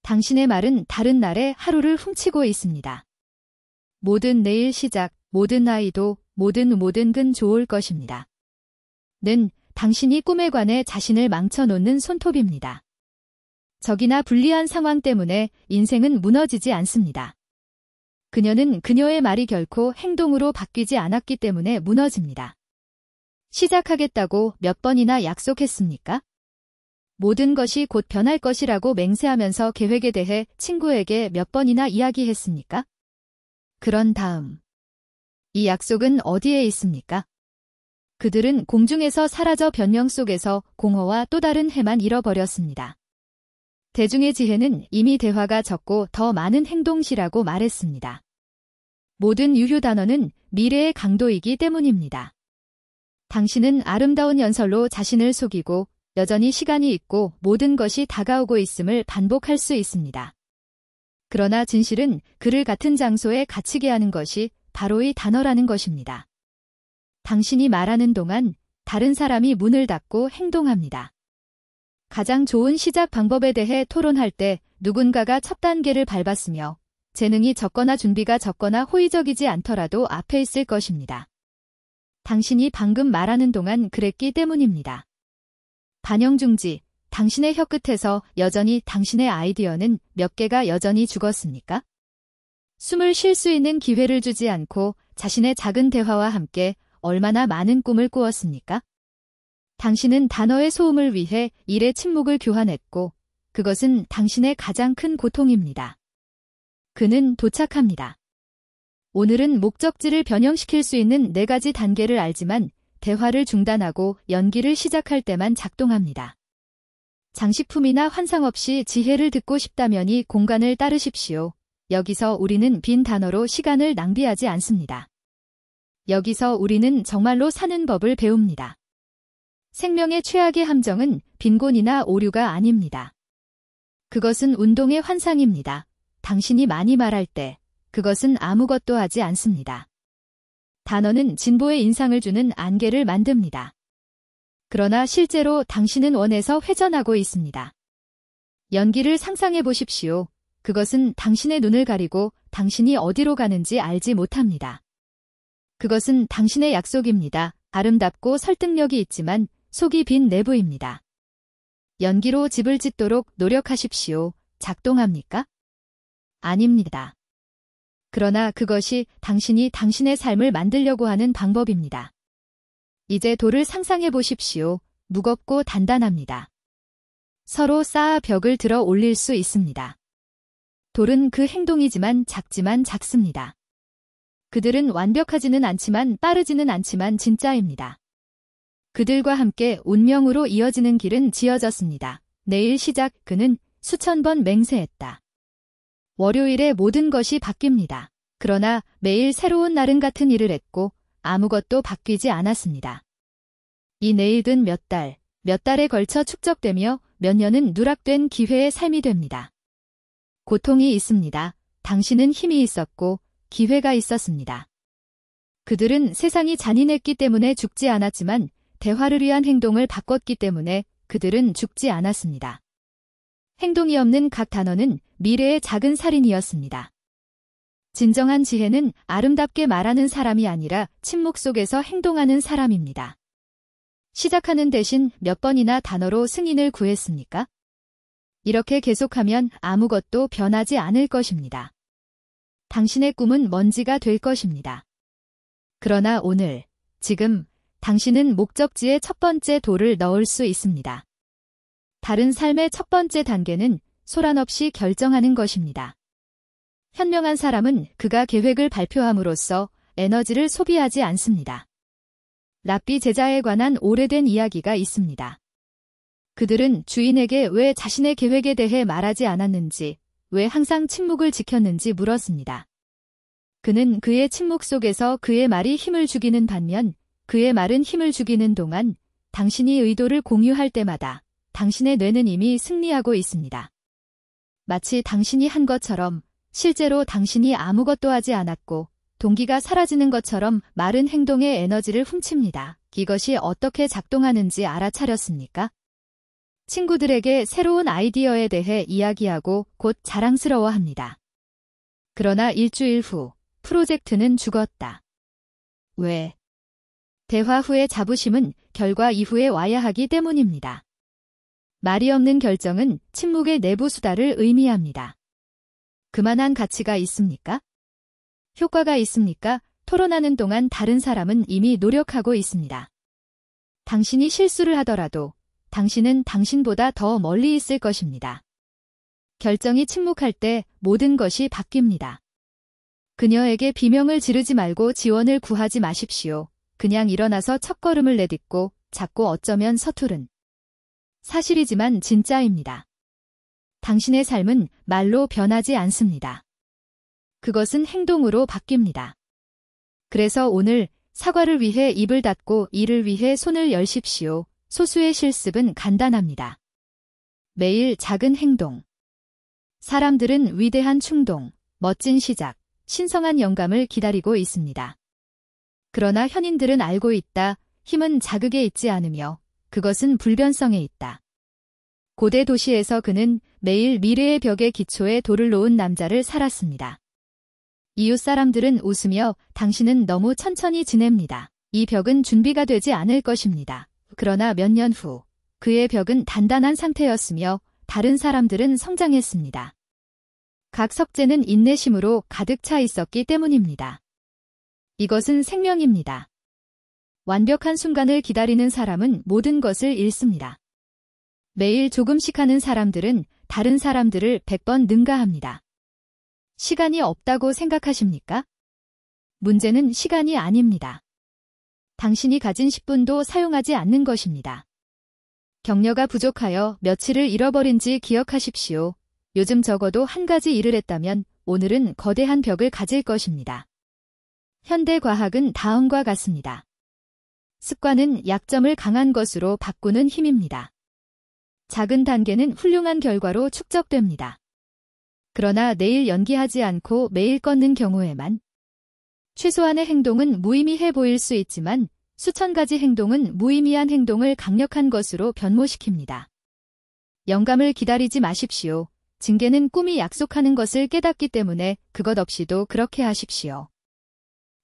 당신의 말은 다른 날의 하루를 훔치고 있습니다. 모든 내일 시작, 모든 아이도, 모든 근 좋을 것입니다. 는 당신이 꿈에 관해 자신을 망쳐놓는 손톱입니다. 적이나 불리한 상황 때문에 인생은 무너지지 않습니다. 그녀는 그녀의 말이 결코 행동으로 바뀌지 않았기 때문에 무너집니다. 시작하겠다고 몇 번이나 약속했습니까? 모든 것이 곧 변할 것이라고 맹세하면서 계획에 대해 친구에게 몇 번이나 이야기했습니까? 그런 다음 이 약속은 어디에 있습니까? 그들은 공중에서 사라져 변명 속에서 공허와 또 다른 해만 잃어버렸습니다. 대중의 지혜는 이미 대화가 적고 더 많은 행동시라고 말했습니다. 모든 유효 단어는 미래의 강도이기 때문입니다. 당신은 아름다운 연설로 자신을 속이고 여전히 시간이 있고 모든 것이 다가오고 있음을 반복할 수 있습니다. 그러나 진실은 그를 같은 장소에 갇히게 하는 것이 바로 이 단어라는 것입니다. 당신이 말하는 동안 다른 사람이 문을 닫고 행동합니다. 가장 좋은 시작 방법에 대해 토론할 때 누군가가 첫 단계를 밟았으며 재능이 적거나 준비가 적거나 호의적이지 않더라도 앞에 있을 것입니다. 당신이 방금 말하는 동안 그랬기 때문입니다. 반영중지, 당신의 혀끝에서 여전히 당신의 아이디어는 몇 개가 여전히 죽었습니까? 숨을 쉴 수 있는 기회를 주지 않고 자신의 작은 대화와 함께 얼마나 많은 꿈을 꾸었습니까? 당신은 단어의 소음을 위해 일의 침묵을 교환했고 그것은 당신의 가장 큰 고통입니다. 그는 도착합니다. 오늘은 목적지를 변형시킬 수 있는 4가지 단계를 알지만 대화를 중단하고 연기를 시작할 때만 작동합니다. 장식품이나 환상 없이 지혜를 듣고 싶다면 이 공간을 따르십시오. 여기서 우리는 빈 단어로 시간을 낭비하지 않습니다. 여기서 우리는 정말로 사는 법을 배웁니다. 생명의 최악의 함정은 빈곤이나 오류가 아닙니다. 그것은 운동의 환상입니다. 당신이 많이 말할 때 그것은 아무것도 하지 않습니다. 단어는 진보의 인상을 주는 안개를 만듭니다. 그러나 실제로 당신은 원에서 회전하고 있습니다. 연기를 상상해 보십시오. 그것은 당신의 눈을 가리고 당신이 어디로 가는지 알지 못합니다. 그것은 당신의 약속입니다. 아름답고 설득력이 있지만 속이 빈 내부입니다. 연기로 집을 짓도록 노력하십시오. 작동합니까? 아닙니다. 그러나 그것이 당신이 당신의 삶을 만들려고 하는 방법입니다. 이제 돌을 상상해 보십시오. 무겁고 단단합니다. 서로 쌓아 벽을 들어 올릴 수 있습니다. 돌은 그 행동이지만 작습니다. 그들은 완벽하지는 않지만 빠르지는 않지만 진짜입니다. 그들과 함께 운명으로 이어지는 길은 지어졌습니다. 내일 시작, 그는 수천 번 맹세했다. 월요일에 모든 것이 바뀝니다. 그러나 매일 새로운 날은 같은 일을 했고 아무것도 바뀌지 않았습니다. 이 내일은 몇 달에 걸쳐 축적되며 몇 년은 누락된 기회의 삶이 됩니다. 고통이 있습니다. 당신은 힘이 있었고 기회가 있었습니다. 그들은 세상이 잔인했기 때문에 죽지 않았지만 대화를 위한 행동을 바꿨기 때문에 그들은 죽지 않았습니다. 행동이 없는 각 단어는 미래의 작은 살인이었습니다. 진정한 지혜는 아름답게 말하는 사람이 아니라 침묵 속에서 행동하는 사람입니다. 시작하는 대신 몇 번이나 단어로 승인을 구했습니까? 이렇게 계속하면 아무것도 변하지 않을 것입니다. 당신의 꿈은 먼지가 될 것입니다. 그러나 오늘, 지금, 당신은 목적지에 첫 번째 돌을 넣을 수 있습니다. 다른 삶의 첫 번째 단계는 소란 없이 결정하는 것입니다. 현명한 사람은 그가 계획을 발표함으로써 에너지를 소비하지 않습니다. 랍비 제자에 관한 오래된 이야기가 있습니다. 그들은 주인에게 왜 자신의 계획에 대해 말하지 않았는지, 왜 항상 침묵을 지켰는지 물었습니다. 그는 그의 침묵 속에서 그의 말이 힘을 주기는 반면 그의 말은 힘을 주기는 동안 당신이 의도를 공유할 때마다 당신의 뇌는 이미 승리하고 있습니다. 마치 당신이 한 것처럼 실제로 당신이 아무것도 하지 않았고 동기가 사라지는 것처럼 말은 행동의 에너지를 훔칩니다. 이것이 어떻게 작동하는지 알아차렸습니까? 친구들에게 새로운 아이디어에 대해 이야기하고 곧 자랑스러워합니다. 그러나 일주일 후 프로젝트는 죽었다. 왜? 대화 후의 자부심은 결과 이후에 와야 하기 때문입니다. 말이 없는 결정은 침묵의 내부 수다를 의미합니다. 그만한 가치가 있습니까? 효과가 있습니까? 토론하는 동안 다른 사람은 이미 노력하고 있습니다. 당신이 실수를 하더라도 당신은 당신보다 더 멀리 있을 것입니다. 결정이 침묵할 때 모든 것이 바뀝니다. 그녀에게 비명을 지르지 말고 지원을 구하지 마십시오. 그냥 일어나서 첫걸음을 내딛고 작고 어쩌면 서투른 사실이지만 진짜입니다. 당신의 삶은 말로 변하지 않습니다. 그것은 행동으로 바뀝니다. 그래서 오늘 사과를 위해 입을 닫고 일을 위해 손을 열십시오. 소수의 실습은 간단합니다. 매일 작은 행동. 사람들은 위대한 충동, 멋진 시작, 신성한 영감을 기다리고 있습니다. 그러나 현인들은 알고 있다. 힘은 자극에 있지 않으며 그것은 불변성에 있다. 고대 도시에서 그는 매일 미래의 벽에 기초에 돌을 놓은 남자를 살았습니다. 이웃 사람들은 웃으며 당신은 너무 천천히 지냅니다. 이 벽은 준비가 되지 않을 것입니다. 그러나 몇 년 후 그의 벽은 단단한 상태였으며 다른 사람들은 성장했습니다. 각 석재는 인내심으로 가득 차 있었기 때문입니다. 이것은 생명입니다. 완벽한 순간을 기다리는 사람은 모든 것을 잃습니다. 매일 조금씩 하는 사람들은 다른 사람들을 100번 능가합니다. 시간이 없다고 생각하십니까? 문제는 시간이 아닙니다. 당신이 가진 10분도 사용하지 않는 것입니다. 격려가 부족하여 며칠을 잃어버린지 기억하십시오. 요즘 적어도 한 가지 일을 했다면 오늘은 거대한 벽을 가질 것입니다. 현대 과학은 다음과 같습니다. 습관은 약점을 강한 것으로 바꾸는 힘입니다. 작은 단계는 훌륭한 결과로 축적됩니다. 그러나 내일 연기하지 않고 매일 걷는 경우에만 최소한의 행동은 무의미해 보일 수 있지만 수천 가지 행동은 무의미한 행동을 강력한 것으로 변모시킵니다. 영감을 기다리지 마십시오. 징계는 꿈이 약속하는 것을 깨닫기 때문에 그것 없이도 그렇게 하십시오.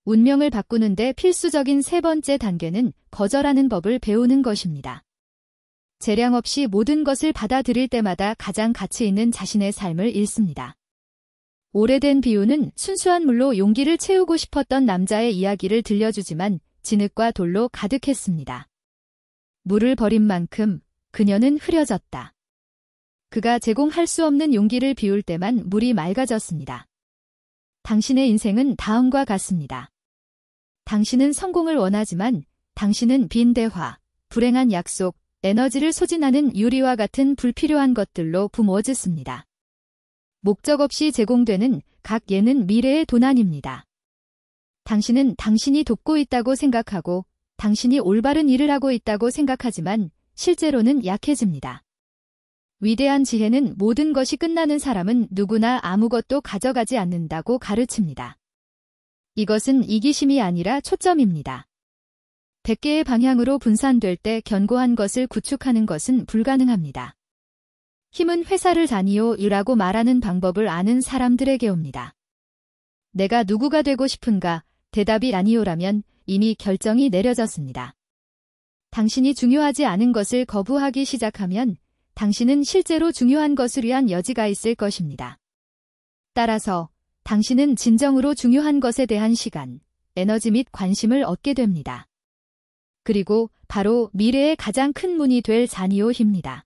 운명을 바꾸는데 필수적인 세 번째 단계는 거절하는 법을 배우는 것입니다. 재량 없이 모든 것을 받아들일 때마다 가장 가치 있는 자신의 삶을 잃습니다. 오래된 비유는 순수한 물로 용기를 채우고 싶었던 남자의 이야기를 들려주지만 진흙과 돌로 가득했습니다. 물을 버린 만큼 그녀는 흐려졌다. 그가 제공할 수 없는 용기를 비울 때만 물이 맑아졌습니다. 당신의 인생은 다음과 같습니다. 당신은 성공을 원하지만 당신은 빈 대화, 불행한 약속, 에너지를 소진하는 유리와 같은 불필요한 것들로 붐어짓습니다. 목적 없이 제공되는 각 예는 미래의 도난입니다. 당신은 당신이 돕고 있다고 생각하고 당신이 올바른 일을 하고 있다고 생각하지만 실제로는 약해집니다. 위대한 지혜는 모든 것이 끝나는 사람은 누구나 아무것도 가져가지 않는다고 가르칩니다. 이것은 이기심이 아니라 초점입니다. 100개의 방향으로 분산될 때 견고한 것을 구축하는 것은 불가능합니다. 힘은 회사를 다니오라고 말하는 방법을 아는 사람들에게 옵니다. 내가 누구가 되고 싶은가? 대답이 아니오라면 이미 결정이 내려졌습니다. 당신이 중요하지 않은 것을 거부하기 시작하면 당신은 실제로 중요한 것을 위한 여지가 있을 것입니다. 따라서 당신은 진정으로 중요한 것에 대한 시간, 에너지 및 관심을 얻게 됩니다. 그리고 바로 미래의 가장 큰 문이 될 자니오입니다.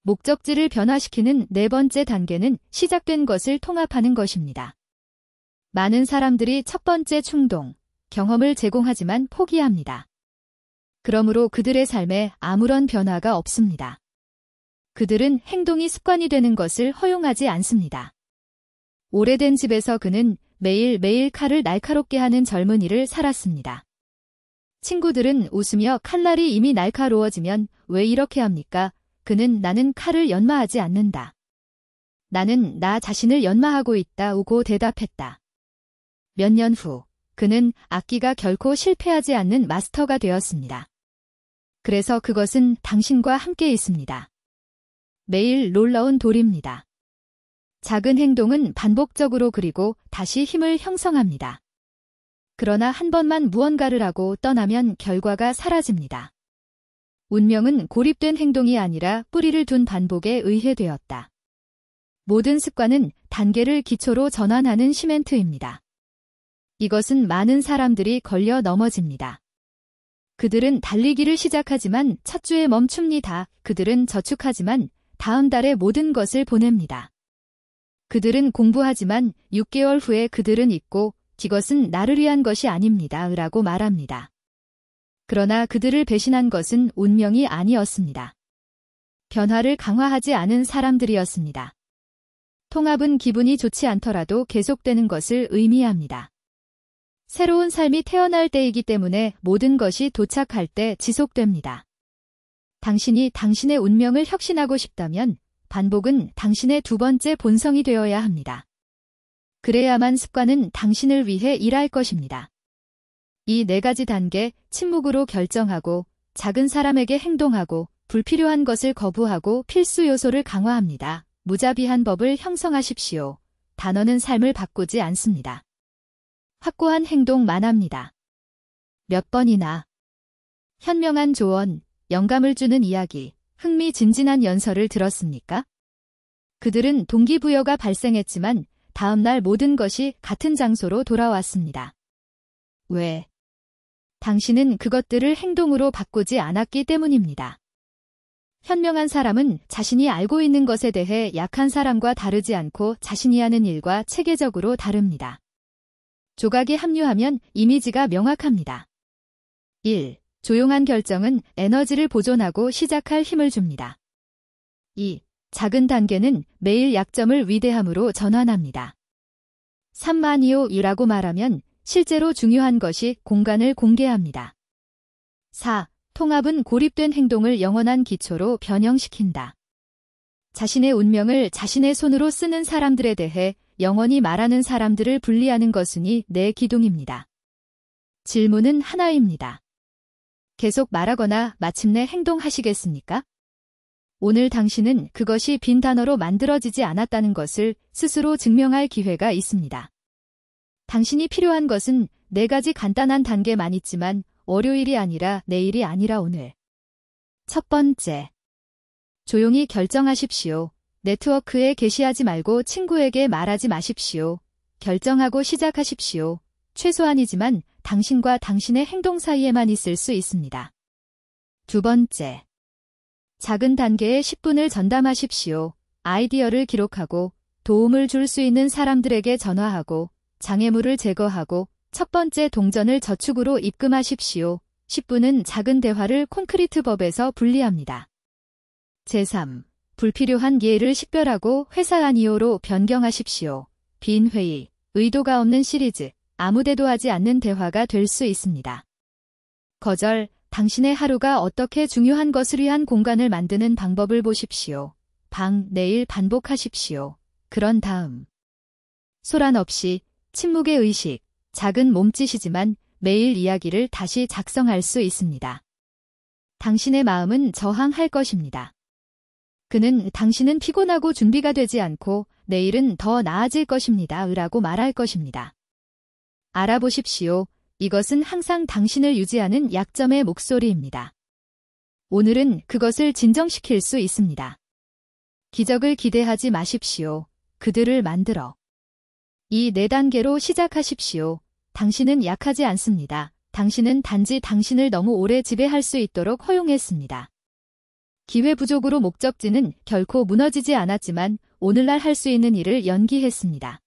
목적지를 변화시키는 네 번째 단계는 시작된 것을 통합하는 것입니다. 많은 사람들이 첫 번째 충동, 경험을 제공하지만 포기합니다. 그러므로 그들의 삶에 아무런 변화가 없습니다. 그들은 행동이 습관이 되는 것을 허용하지 않습니다. 오래된 집에서 그는 매일매일 칼을 날카롭게 하는 젊은이를 살았습니다. 친구들은 웃으며 칼날이 이미 날카로워지면 왜 이렇게 합니까? 나는 칼을 연마하지 않는다. 나는 나 자신을 연마하고 있다고 대답했다. 몇 년 후, 그는 악기가 결코 실패하지 않는 마스터가 되었습니다. 그래서 그것은 당신과 함께 있습니다. 매일 놀라운 돌입니다. 작은 행동은 반복적으로 그리고 다시 힘을 형성합니다. 그러나 한 번만 무언가를 하고 떠나면 결과가 사라집니다. 운명은 고립된 행동이 아니라 뿌리를 둔 반복에 의해 되었다. 모든 습관은 단계를 기초로 전환하는 시멘트입니다. 이것은 많은 사람들이 걸려 넘어집니다. 그들은 달리기를 시작하지만 첫 주에 멈춥니다. 그들은 저축하지만 다음 달에 모든 것을 보냅니다. 그들은 공부하지만 6개월 후에 그들은 잊고 이것은 나를 위한 것이 아닙니다. 라고 말합니다. 그러나 그들을 배신한 것은 운명이 아니었습니다. 변화를 강화하지 않은 사람들이었습니다. 통합은 기분이 좋지 않더라도 계속되는 것을 의미합니다. 새로운 삶이 태어날 때이기 때문에 모든 것이 도착할 때 지속됩니다. 당신이 당신의 운명을 혁신하고 싶다면 반복은 당신의 두 번째 본성이 되어야 합니다. 그래야만 습관은 당신을 위해 일할 것입니다. 이 4가지 단계, 침묵으로 결정하고, 작은 사람에게 행동하고, 불필요한 것을 거부하고 필수 요소를 강화합니다. 무자비한 법을 형성하십시오. 단어는 삶을 바꾸지 않습니다. 확고한 행동만 합니다. 몇 번이나. 현명한 조언, 영감을 주는 이야기, 흥미진진한 연설을 들었습니까? 그들은 동기부여가 발생했지만 다음 날 모든 것이 같은 장소로 돌아왔습니다. 왜? 당신은 그것들을 행동으로 바꾸지 않았기 때문입니다. 현명한 사람은 자신이 알고 있는 것에 대해 약한 사람과 다르지 않고 자신이 하는 일과 체계적으로 다릅니다. 조각이 합류하면 이미지가 명확합니다. 1. 조용한 결정은 에너지를 보존하고 시작할 힘을 줍니다. 2. 작은 단계는 매일 약점을 위대함으로 전환합니다. 3만이오이라고 말하면 실제로 중요한 것이 공간을 공개합니다. 4. 통합은 고립된 행동을 영원한 기초로 변형시킨다. 자신의 운명을 자신의 손으로 쓰는 사람들에 대해 영원히 말하는 사람들을 분리하는 것은이 내 기둥입니다. 질문은 하나입니다. 계속 말하거나 마침내 행동하시겠습니까? 오늘 당신은 그것이 빈 단어로 만들어지지 않았다는 것을 스스로 증명할 기회가 있습니다. 당신이 필요한 것은 4가지 간단한 단계만 있지만 월요일이 아니라 내일이 아니라 오늘. 첫 번째. 조용히 결정하십시오. 네트워크에 게시하지 말고 친구에게 말하지 마십시오. 결정하고 시작하십시오. 최소한이지만 당신과 당신의 행동 사이에만 있을 수 있습니다. 두 번째. 작은 단계에 10분을 전담하십시오. 아이디어를 기록하고 도움을 줄 수 있는 사람들에게 전화하고 장애물을 제거하고 첫 번째 동전을 저축으로 입금하십시오. 10분은 작은 대화를 콘크리트 법에서 분리합니다. 제3. 불필요한 예를 식별하고 회사 아니오로 변경하십시오. 빈 회의, 의도가 없는 시리즈, 아무데도 하지 않는 대화가 될 수 있습니다. 거절, 당신의 하루가 어떻게 중요한 것을 위한 공간을 만드는 방법을 보십시오. 내일 반복하십시오. 그런 다음. 소란 없이, 침묵의 의식, 작은 몸짓이지만 매일 이야기를 다시 작성할 수 있습니다. 당신의 마음은 저항할 것입니다. 당신은 피곤하고 준비가 되지 않고 내일은 더 나아질 것입니다. 라고 말할 것입니다. 알아보십시오. 이것은 항상 당신을 유지하는 약점의 목소리입니다. 오늘은 그것을 진정시킬 수 있습니다. 기적을 기대하지 마십시오. 그들을 만들어. 이 4단계로 시작하십시오. 당신은 약하지 않습니다. 당신은 단지 당신을 너무 오래 지배할 수 있도록 허용했습니다. 기회 부족으로 목적지는 결코 무너지지 않았지만 오늘날 할 수 있는 일을 연기했습니다.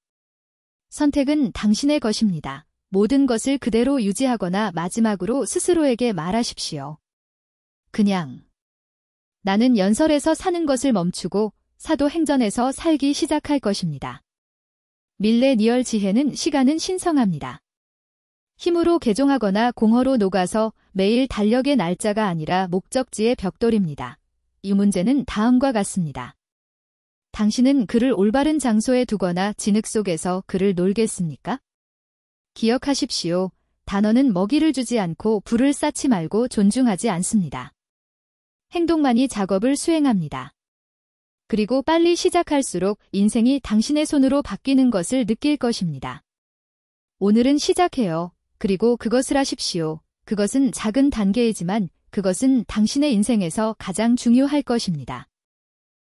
선택은 당신의 것입니다. 모든 것을 그대로 유지하거나 마지막으로 스스로에게 말하십시오. 나는 연설에서 사는 것을 멈추고 사도행전에서 살기 시작할 것입니다. 밀레니얼 지혜는 시간은 신성합니다. 힘으로 개종하거나 공허로 녹아서 매일 달력의 날짜가 아니라 목적지의 벽돌입니다. 이 문제는 다음과 같습니다. 당신은 그를 올바른 장소에 두거나 진흙 속에서 그를 놀겠습니까? 기억하십시오. 단어는 먹이를 주지 않고 불을 쌓지 말고 존중하지 않습니다. 행동만이 작업을 수행합니다. 그리고 빨리 시작할수록 인생이 당신의 손으로 바뀌는 것을 느낄 것입니다. 오늘은 시작해요. 그리고 그것을 하십시오. 그것은 작은 단계이지만 그것은 당신의 인생에서 가장 중요할 것입니다.